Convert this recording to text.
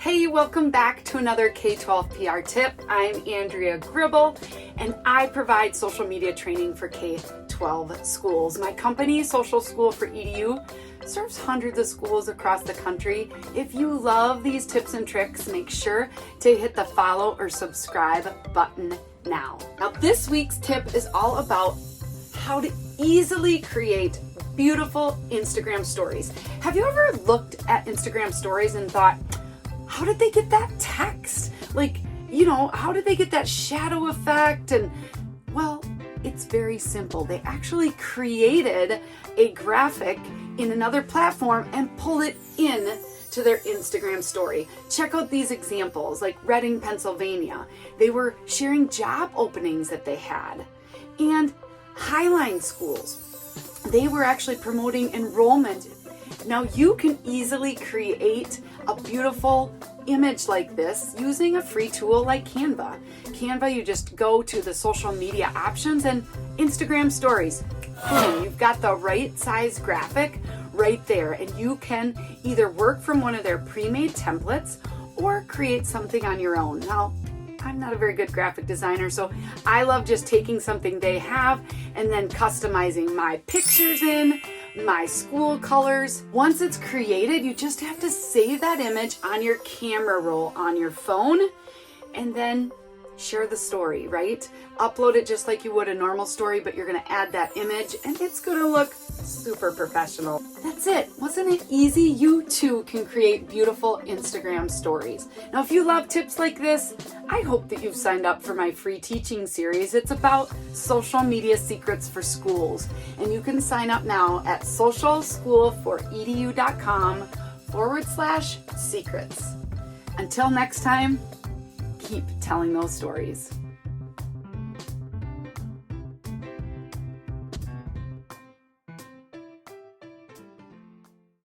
Hey, welcome back to another K-12 PR tip. I'm Andrea Gribble, and I provide social media training for K-12 schools. My company, Social School for EDU, serves hundreds of schools across the country. If you love these tips and tricks, make sure to hit the follow or subscribe button now. Now, this week's tip is all about how to easily create beautiful Instagram stories. Have you ever looked at Instagram stories and thought, how did they get that text? How did they get that shadow effect? And well, it's very simple. They actually created a graphic in another platform and pulled it in to their Instagram story. Check out these examples, like Reading, Pennsylvania. They were sharing job openings that they had. And Highline schools, they were actually promoting enrollment. Now you can easily create a beautiful image like this using a free tool like Canva. Canva, you just go to the social media options and Instagram stories. Boom, you've got the right size graphic right there, and you can either work from one of their pre-made templates or create something on your own. Now, I'm not a very good graphic designer, so I love just taking something they have and then customizing my pictures in, my school colors. Once it's created, you just have to save that image on your camera roll on your phone and then share the story, right? Upload it just like you would a normal story, but you're gonna add that image and it's gonna look super professional. That's it. Wasn't it easy? You too can create beautiful Instagram stories. Now, if you love tips like this, I hope that you've signed up for my free teaching series. It's about social media secrets for schools. And you can sign up now at socialschoolforedu.com/secrets. Until next time, keep telling those stories.